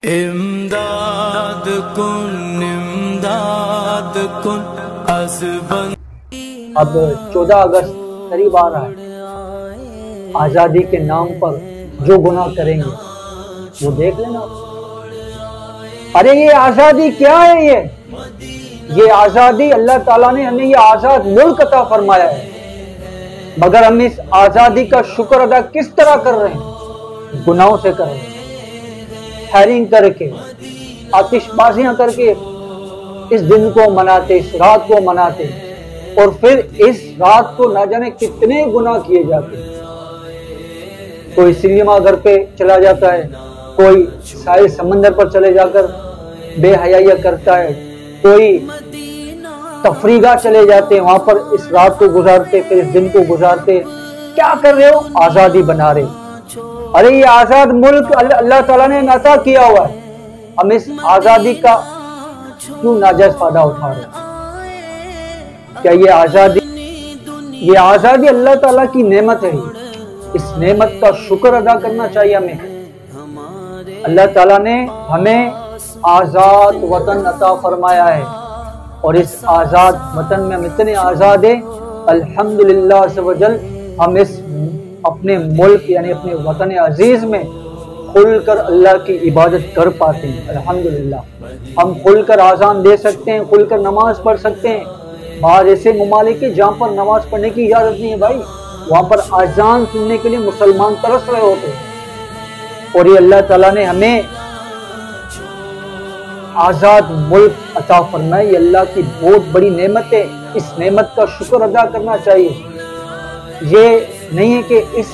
امداد کن اب 14 اگست قریب آ رہا ہے۔ آزادی کے نام پر جو گناہ کریں گے وہ دیکھ لینا۔ ارے یہ آزادی کیا ہے؟ یہ آزادی اللہ تعالیٰ نے ہمیں یہ آزاد ملک عطا فرمایا ہے، مگر ہم اس آزادی کا شکر ادا کس طرح کر رہے ہیں؟ گناہوں سے کر رہے ہیں، فائرنگ کر کے، آتش بازیاں کر کے اس دن کو مناتے، اس رات کو مناتے، اور پھر اس رات کو نہ جانے کتنے گناہ کیے جاتے ہیں۔ کوئی سنیما گھر پہ چلا جاتا ہے، کوئی ساحل سمندر پر چلے جا کر بے حیائیاں کرتا ہے، کوئی تفریح گاہ چلے جاتے ہیں، وہاں پر اس رات کو گزارتے، پھر اس دن کو گزارتے۔ کیا کر رہے ہو؟ آزادی بنا رہے۔ ارے یہ آزاد ملک اللہ تعالیٰ نے عطا کیا ہوا ہے، ہم اس آزادی کا کیوں ناجائز فائدہ اٹھا رہے ہیں؟ کیا یہ آزادی اللہ تعالیٰ کی نعمت ہے؟ اس نعمت کا شکر ادا کرنا چاہیے ہمیں۔ اللہ تعالیٰ نے ہمیں آزاد وطن عطا فرمایا ہے، اور اس آزاد وطن میں ہم اتنے آزاد ہیں، الحمدللہ عز و جل ہم اس اپنے ملک یعنی اپنے وطن عزیز میں کھل کر اللہ کی عبادت کر پاتے ہیں۔ الحمدللہ ہم کھل کر اذان دے سکتے ہیں، کھل کر نماز پڑھ سکتے ہیں۔ بعض ایسے ممالک ہیں جہاں پر نماز پڑھنے کی اجازت نہیں ہے بھائی، وہاں پر اذان سننے کے لیے مسلمان ترس رہے ہوتے ہیں۔ اور یہ اللہ تعالیٰ نے ہمیں آزاد ملک عطا فرمایا، یہ اللہ کی بہت بڑی نعمت ہے، اس نعمت کا شکر ادا کرنا چاہیے۔ یہ نہیں ہے کہ اس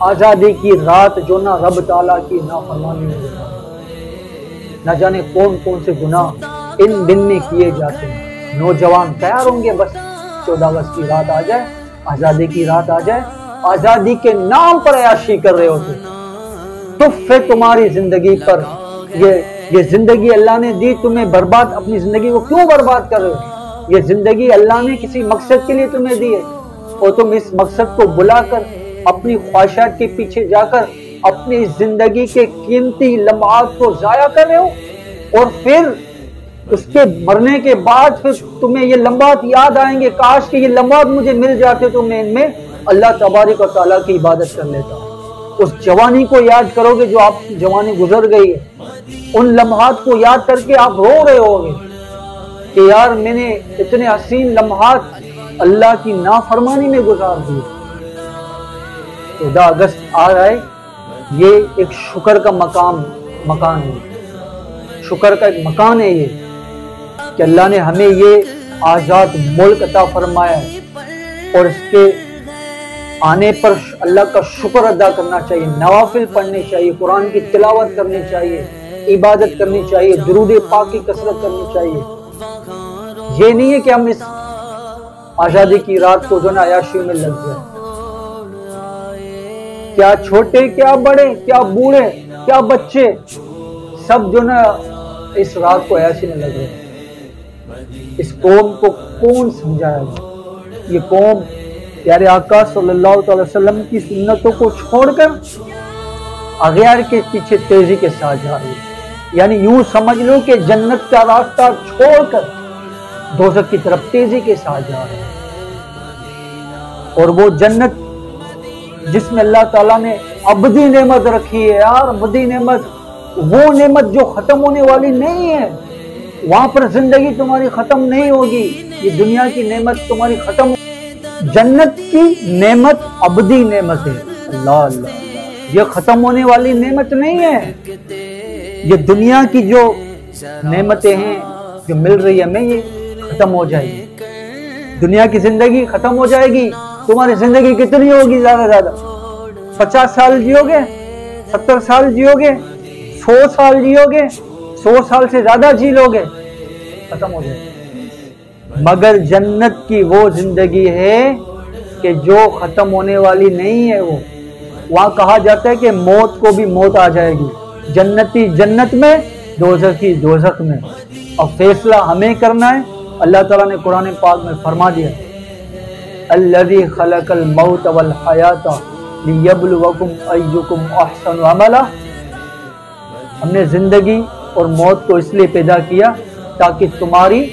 آزادی کی رات جو نہ رب تعالیٰ کی نافرمانی میں گزارے، نہ جانے کون کون سے گناہ ان دن میں کیے جاتے ہیں۔ نوجوان تیار ہوں گے بس 14 اگست کی رات آ جائے، آزادی کی رات آ جائے، آزادی کے نام پر عیاشی کر رہے ہوتے، تو پھر تمہاری زندگی پر یہ زندگی اللہ نے دی، تمہیں برباد، اپنی زندگی کو کیوں برباد کر رہے ہو؟ یہ زندگی اللہ نے کسی مقصد کے لیے تمہیں دی ہے، اور تم اس مقصد کو بلا کر اپنی خواہشات کے پیچھے جا کر اپنی زندگی کے قیمتی لمحات کو ضائع کر رہے ہو، اور پھر اس کے مرنے کے بعد پھر تمہیں یہ لمحات یاد آئیں گے، کاش کہ یہ لمحات مجھے مل جاتے تو میں ان میں اللہ تبارک و تعالیٰ کی عبادت کر لیتا ہوں۔ اس جوانی کو یاد کرو گے جو آپ کی جوانی گزر گئی ہے، ان لمحات کو یاد کر کے آپ رو رہے ہوگے کہ یار میں نے اتنے حسین لمحات اللہ کی نافرمانی میں گزار دیے۔ 14 اگست آ رہا ہے، یہ ایک شکر کا مکان ہے، شکر کا ایک مکان ہے یہ کہ اللہ نے ہمیں یہ آزاد ملک عطا فرمایا ہے، اور اس کے آنے پر اللہ کا شکر ادا کرنا چاہیے، نوافل پڑھنے چاہیے، قرآن کی تلاوت کرنی چاہیے، عبادت کرنی چاہیے، درود پاک کی کثرت کرنی چاہیے۔ یہ نہیں ہے کہ ہم اس آزادی کی رات کو جو نا عیاشی میں لگ جائیں۔ کیا چھوٹے، کیا بڑے، کیا بوڑھے، کیا بچے، سب جو نا اس رات کو عیاشی میں لگ رہے ہیں۔ اس قوم کو کون سمجھائے گا؟ یہ قوم پیارے آقا صلی اللہ علیہ وسلم کی سنتوں کو چھوڑ کر اغیار کے پیچھے تیزی کے ساتھ جا رہی ہے، یعنی یوں سمجھ لو کہ جنت کا راستہ چھوڑ کر دوزخ کی طرف تیزی کے ساتھ جا رہے ہیں۔ اور وہ جنت جس میں اللہ تعالیٰ نے ابدی نعمت رکھی ہے، یار ابدی نعمت، وہ نعمت جو ختم ہونے والی نہیں ہے، وہاں پر زندگی تمہاری ختم نہیں ہوگی، یہ دنیا کی نعمت تمہاری ختم ہوگی۔ جنت کی نعمت ابدی نعمت ہے، اللہ اللہ، یہ ختم ہونے والی نعمت نہیں ہے۔ یہ دنیا کی جو نعمتیں ہیں جو مل رہی ہے ہمیں، یہ ختم ہو جائے گی، دنیا کی زندگی ختم ہو جائے گی۔ تمہاری زندگی کتنی ہوگی؟ زیادہ 50 سال جیو گے، 70 سال جیو گے، 100 سال جیو گے، 100 سال سے زیادہ جی لو گے، ختم ہو جائے گی۔ مگر جنت کی وہ زندگی ہے کہ جو ختم ہونے والی نہیں ہے۔ وہ وہاں کہا جاتا ہے کہ موت کو بھی موت آ جائے گی، جنتی جنت میں، دوزخی دوزخ میں۔ اور فیصلہ ہمیں کرنا ہے۔ اللہ تعالیٰ نے قرآن پاک میں فرما دیا، الذی خلق الموت والحیات لیبلوکم ایکم احسن عملا، ہم نے زندگی اور موت کو اس لیے پیدا کیا تاکہ تمہاری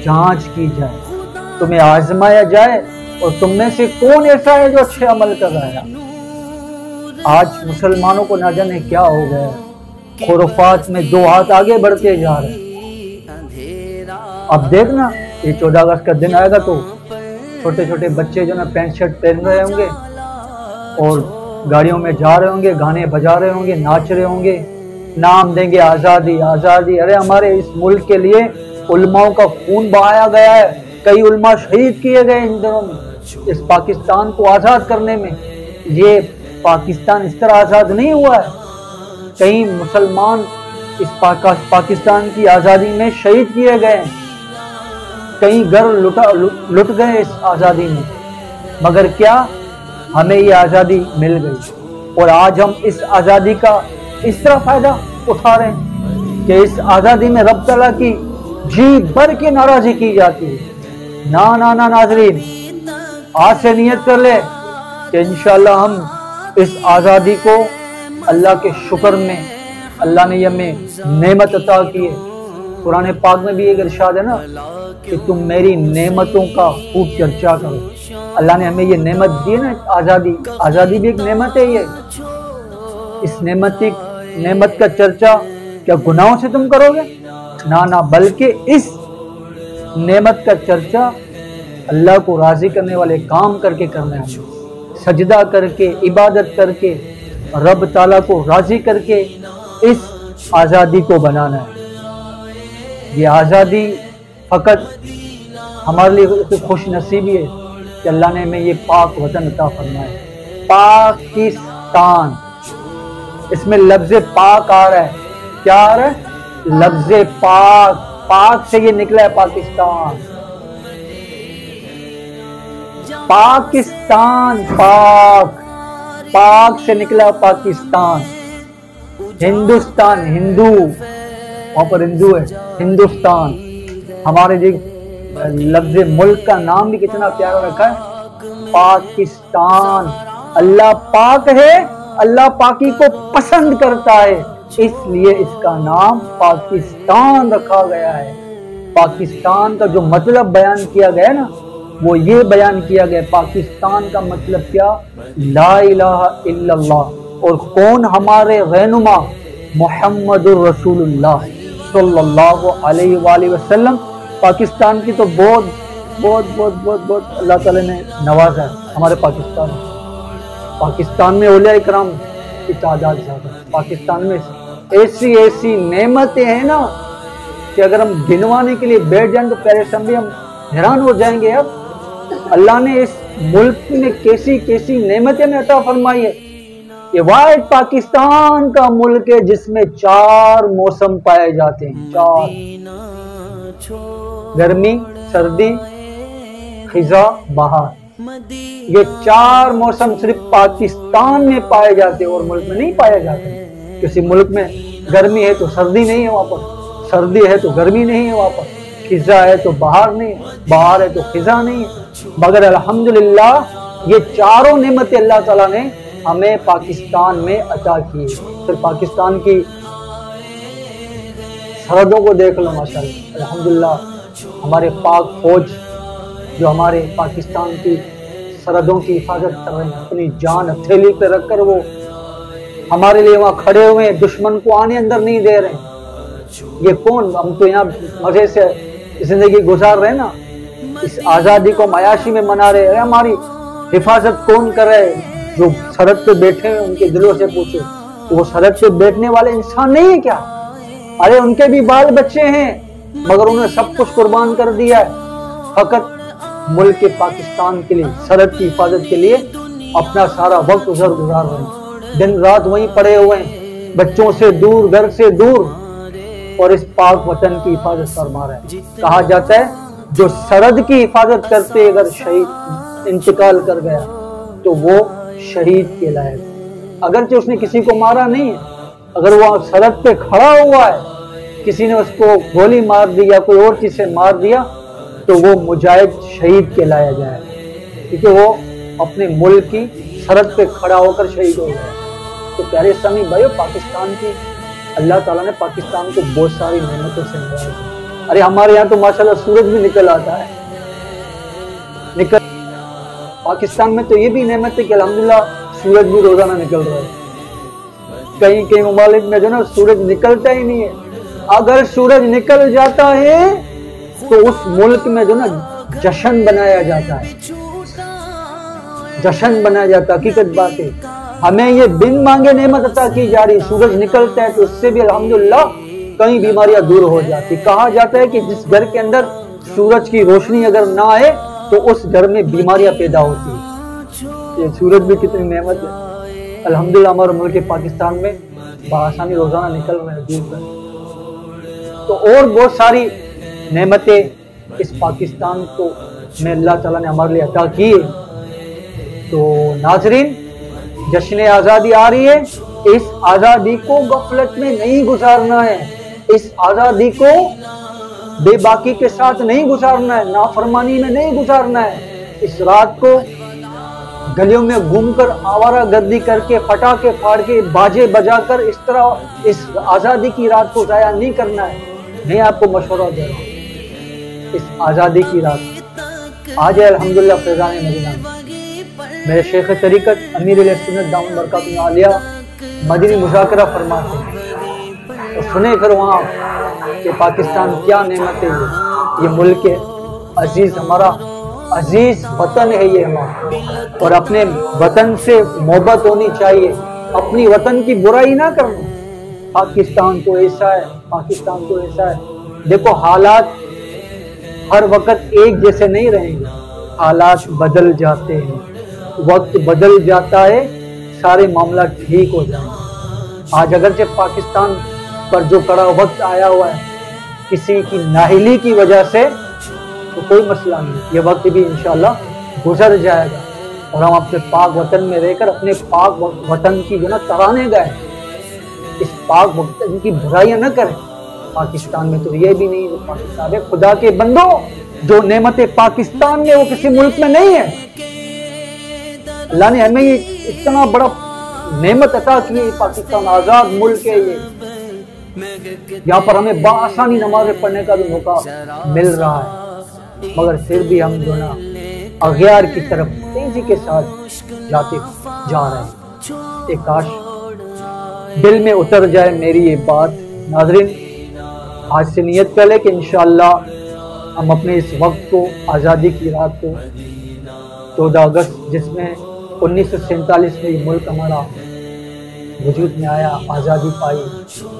جانچ کی جائے، تمہیں آزمایا جائے، اور تم میں سے کون ایسا ہے جو اچھے عمل کر رہا ہے۔ آج مسلمانوں کو نہ جانے کیا ہو گیا ہے، خرافات میں 2 ہاتھ آگے بڑھتے جا رہے ہیں۔ اب دیکھنا یہ 14 اگست کا دن آئے گا تو چھوٹے چھوٹے بچے جو نا پینٹ شرٹ پہن رہے ہوں گے اور گاڑیوں میں جا رہے ہوں گے، گانے بجا رہے ہوں گے، ناچ رہے ہوں گے، نام دیں گے آزادی آزادی۔ ارے ہمارے اس ملک کے لیے علماؤں کا خون بہایا گیا ہے، کئی علماء شہید کیے گئے ان دنوں میں اس پاکستان کو آزاد کرنے میں۔ یہ پاکستان اس طرح آزاد نہیں ہوا ہے، کئی مسلمان اس پاکستان کی آزادی میں شہید کیے گئے ہیں، کئی گھر لٹ گئے اس آزادی میں، مگر کیا ہمیں یہ آزادی مل گئی، اور آج ہم اس آزادی کا اس طرح فائدہ اٹھا رہے ہیں کہ اس آزادی میں رب تعالیٰ کی جی بھر کے ناراضی کی جاتی ہے۔ نا ناظرین، آج سے نیت کر لے کہ انشاءاللہ ہم اس آزادی کو اللہ کے شکر میں، اللہ نے ہمیں نعمت عطا کی ہے۔ قرآن پاک میں بھی ایک ارشاد ہے نا کہ تم میری نعمتوں کا خوب چرچا کرو۔ اللہ نے ہمیں یہ نعمت دی ہے نا، آزادی بھی ایک نعمت ہے۔ یہ اس نعمت کا چرچا کیا گناہوں سے تم کرو گے؟ نہ، بلکہ اس نعمت کا چرچا اللہ کو راضی کرنے والے کام کر کے کرنا ہے، سجدہ کر کے، عبادت کر کے، رب تعالیٰ کو راضی کر کے اس آزادی کو بنانا ہے۔ یہ آزادی فقط ہمارے لیے خوش نصیبی ہے کہ اللہ نے ہمیں یہ پاک وطن عطا فرمایا ہے۔ پاکستان، اس میں لفظ پاک آ رہا ہے، کیا آ رہا ہے؟ لفظ پاک سے یہ نکلا ہے پاکستان۔ پاکستان، پاک سے نکلا پاکستان۔ ہندوستان، ہندو، وہاں پر ہندو ہے، ہندوستان۔ ہمارے جی لفظ ملک کا نام بھی کتنا پیارا رکھا ہے، پاکستان۔ اللہ پاک ہے، اللہ پاکی کو پسند کرتا ہے، اس لیے اس کا نام پاکستان رکھا گیا ہے۔ پاکستان کا جو مطلب بیان کیا گیا نا، وہ یہ بیان کیا گیا، پاکستان کا مطلب کیا؟ لا الہ الا اللہ۔ اور کون ہمارے رہنما؟ محمد الرسول اللہ صلی اللہ علیہ وآلہ وسلم۔ پاکستان کی تو بہت اللہ تعالیٰ نے نوازا ہے ہمارے پاکستان میں۔ پاکستان میں اولیاء اکرام کی تعداد زیادہ ہے۔ پاکستان میں ایسی نعمتیں ہیں نا کہ اگر ہم گنوانے کے لیے بیٹھ جائیں تو پیارے اسمبلی ہم حیران ہو جائیں گے۔ اب اللہ نے اس ملک میں کیسی نعمتیں میں عطا فرمائی ہے۔ یہ واحد پاکستان کا ملک ہے جس میں 4 موسم پائے جاتے ہیں، 4: گرمی، سردی، خزاں، بہار۔ یہ 4 موسم صرف پاکستان میں پائے جاتے ہیں اور ملک میں نہیں پائے جاتے۔ کسی ملک میں گرمی ہے تو سردی نہیں ہے وہاں پر، سردی ہے تو گرمی نہیں ہے وہاں پر، خزاں ہے تو بہار نہیں ہے، بہار ہے تو خزاں نہیں ہے۔ مگر الحمدللہ یہ 4 نعمتیں اللہ تعالیٰ نے ہمیں پاکستان میں عطا کی ہے۔ پھر پاکستان کی سرحدوں کو دیکھ لو، ماشاءاللہ الحمدللہ ہمارے پاک فوج جو ہمارے پاکستان کی سرحدوں کی حفاظت کر رہے ہیں، اپنی جان ہتھیلی پہ رکھ کر وہ ہمارے لیے وہاں کھڑے ہوئے ہیں، دشمن کو آنے اندر نہیں دے رہے ہیں۔ یہ کون؟ ہم تو یہاں مزے سے زندگی گزار رہے ہیں نا، اس آزادی کو عیاشی میں منا رہے ہیں۔ ہماری حفاظت کون کر رہے ہیں؟ جو سڑک پہ بیٹھے ہیں ان کے دلوں سے پوچھو، وہ سڑک پہ بیٹھنے والے انسان نہیں ہیں کیا؟ ارے ان کے بھی بال بچے ہیں، مگر انہوں نے سب کچھ قربان کر دیا ہے فقط ملک پاکستان کے لیے، سرحد کی حفاظت کے لیے اپنا سارا وقت گزار رہے ہیں، دن رات وہیں پڑے ہوئے ہیں، بچوں سے دور، گھر سے دور، اور اس پاک وطن کی حفاظت فرما رہا ہے۔ کہا جاتا ہے جو سرحد کی حفاظت کرتے اگر شہید انتقال کر گیا تو وہ شہید کہلائے گا، اگرچہ اس نے کسی کو مارا نہیں ہے، اگر وہ سڑک پہ کھڑا ہوا ہے، کسی نے اس کو گولی مار دی یا کوئی اور چیز سے مار دیا تو وہ مجاہد شہید کہلایا جائے، کیونکہ وہ اپنے ملک کی سرحد پہ کھڑا ہو کر شہید ہو گیا۔ تو پیارے اسلامی بھائیو، پاکستان کی اللہ تعالیٰ نے پاکستان کو بہت ساری نعمتوں سے نوازا ہے۔ ارے ہمارے یہاں تو ماشاءاللہ سورج بھی نکل آتا ہے، پاکستان میں تو یہ بھی نعمت ہے کہ الحمدللہ سورج بھی روزانہ نکل رہا ہے۔ کئی ممالک میں جو نا سورج نکلتا ہی نہیں ہے، اگر سورج نکل جاتا ہے تو اس ملک میں جو نا جشن بنایا جاتا ہے، جشن بنایا جاتا ہے۔ حقیقت بات ہے، ہمیں یہ بن مانگے نعمت عطا کی جا رہی، سورج نکلتا ہے تو اس سے بھی الحمدللہ کئی بیماریاں دور ہو جاتی۔ کہا جاتا ہے کہ جس گھر کے اندر سورج کی روشنی اگر نہ آئے تو اس گھر میں بیماریاں پیدا ہوتی ہیں۔ یہ سورج بھی کتنی نعمت ہے، الحمدللہ ہمارے ملک پاکستان میں بآسانی روزانہ نکل رہے ہیں دور تک۔ تو اور بہت ساری نعمتیں اس پاکستان کو میں اللہ تعالیٰ نے ہمارے لیے عطا کی ہے۔ تو ناظرین، جشن آزادی آ رہی ہے، اس آزادی کو غفلت میں نہیں گزارنا ہے، اس آزادی کو بے باکی کے ساتھ نہیں گزارنا ہے، نافرمانی میں نہیں گزارنا ہے۔ اس رات کو گلیوں میں گھوم کر آوارہ گردی کر کے پٹاخے پھاڑ کے باجے بجا کر اس طرح اس آزادی کی رات کو ضائع نہیں کرنا ہے۔ میں آپ کو مشورہ دے رہا ہوں، اس آزادی کی رات آج ہے الحمدللہ فیضان مدینہ میں میرے شیخ طریقت امیر علیہ سنت دامن برکاتہ عالیہ مدنی مذاکرہ فرماتے ہیں، اور سنیں پھر وہاں کہ پاکستان کیا نعمت ہے، یہ ملک عزیز، ہمارا عزیز وطن ہے یہ ہمارا، اور اپنے وطن سے محبت ہونی چاہیے، اپنی وطن کی برائی نہ کرنا۔ پاکستان تو ایسا ہے، پاکستان تو ایسا ہے۔ دیکھو حالات ہر وقت ایک جیسے نہیں رہیں گے، حالات بدل جاتے ہیں، وقت بدل جاتا ہے، سارے معاملات ٹھیک ہو جائیں گے۔ آج اگرچہ پاکستان پر جو کڑا وقت آیا ہوا ہے کسی کی نااہلی کی وجہ سے، تو کوئی مسئلہ نہیں، یہ وقت بھی انشاءاللہ گزر جائے گا، اور ہم اپنے پاک وطن میں رہ کر اپنے پاک وطن کی جو نا ترانے گائیں، اس پاک وطن کی برائیاں نہ کریں۔ پاکستان میں تو یہ بھی نہیں، پاکستان ہے خدا کے بندو، جو نعمت پاکستان میں وہ کسی ملک میں نہیں ہے۔ اللہ نے ہمیں یہ اتنا بڑا نعمت عطا کی ہے، پاکستان آزاد ملک ہے، یہ یہاں پر ہمیں بآسانی نمازیں پڑھنے کا بھی موقع مل رہا ہے، مگر پھر بھی ہم جو نا اغیار کی طرف تیزی کے ساتھ جاتے جا رہے ہیں۔ ایک کاش دل میں اتر جائے میری یہ بات۔ ناظرین، آج سے نیت کر لے کہ انشاءاللہ ہم اپنے اس وقت کو، آزادی کی رات کو، 14 اگست جس میں 1947 میں یہ ملک ہمارا وجود میں آیا، آزادی پائی،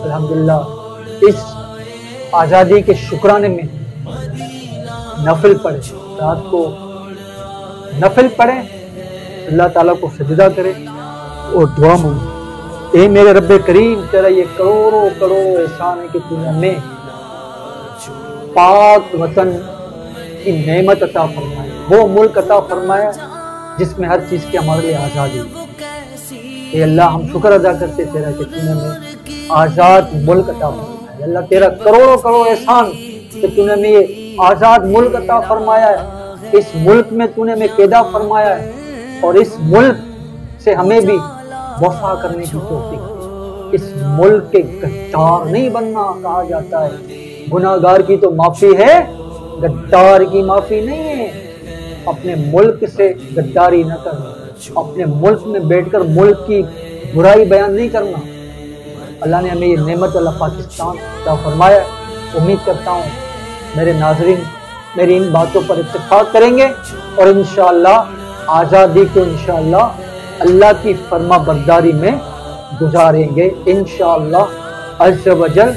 الحمدللہ اس آزادی کے شکرانے میں نفل پڑھے، رات کو نفل پڑھیں، اللہ تعالیٰ کو سجدہ کرے اور دعا مانگے، اے میرے رب کریم، تیرا یہ کروڑوں کروڑ احسان ہے کہ تو نے ہمیں پاک وطن کی نعمت عطا فرمائی، وہ ملک عطا فرمایا جس میں ہر چیز کی ہمارے لیے آزادی ہے۔ اے اللہ، ہم شکر ادا کرتے تیرا کہ تو نے ہمیں آزاد ملک عطا فرمایا۔ اللہ تیرا کروڑوں کروڑ احسان کہ تو نے ہمیں یہ آزاد ملک عطا فرمایا ہے، اس ملک میں تو نے ہمیں پیدا فرمایا ہے، اور اس ملک سے ہمیں بھی وفا کرنے کی توفیق دی۔ اس ملک کے غدار نہیں بننا کہا جاتا ہے، گناہگار کی تو معافی ہے، غدار کی معافی نہیں ہے۔ اپنے ملک سے غداری نہ کرنا، اپنے ملک میں بیٹھ کر ملک کی برائی بیان نہیں کرنا۔ اللہ نے ہمیں یہ نعمت اللہ پاکستان عطا فرمایا، امید کرتا ہوں میرے ناظرین میری ان باتوں پر اتفاق کریں گے، اور انشاءاللہ آزادی کو انشاءاللہ اللہ کی فرما برداری میں گزاریں گے انشاءاللہ عز و جل۔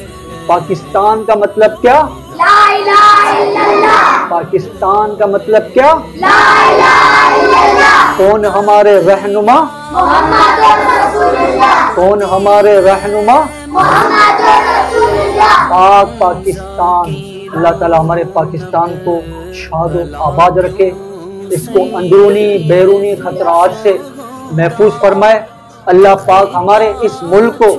پاکستان کا مطلب کیا؟ لا الہ الا اللہ۔ پاکستان کا مطلب کیا؟ لا الہ الا اللہ۔ کون ہمارے رہنما؟ محمد رسول اللہ۔ کون ہمارے رہنما؟ محمد رسول اللہ۔ پاک پاکستان، اللہ تعالیٰ ہمارے پاکستان کو شاد و آباد رکھے، اس کو اندرونی بیرونی خطرات سے محفوظ فرمائے۔ اللہ پاک ہمارے اس ملک کو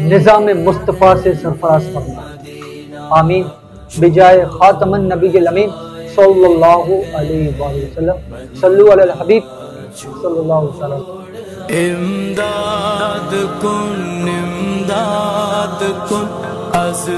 نظام مصطفیٰ سے سرفراز فرمائے، آمین، بجائے خاتم النبی الامین صلی اللہ علیہ وآلہ وسلم۔ صلو علی الحبیب صلی اللہ علیہ وسلم۔ امداد کن از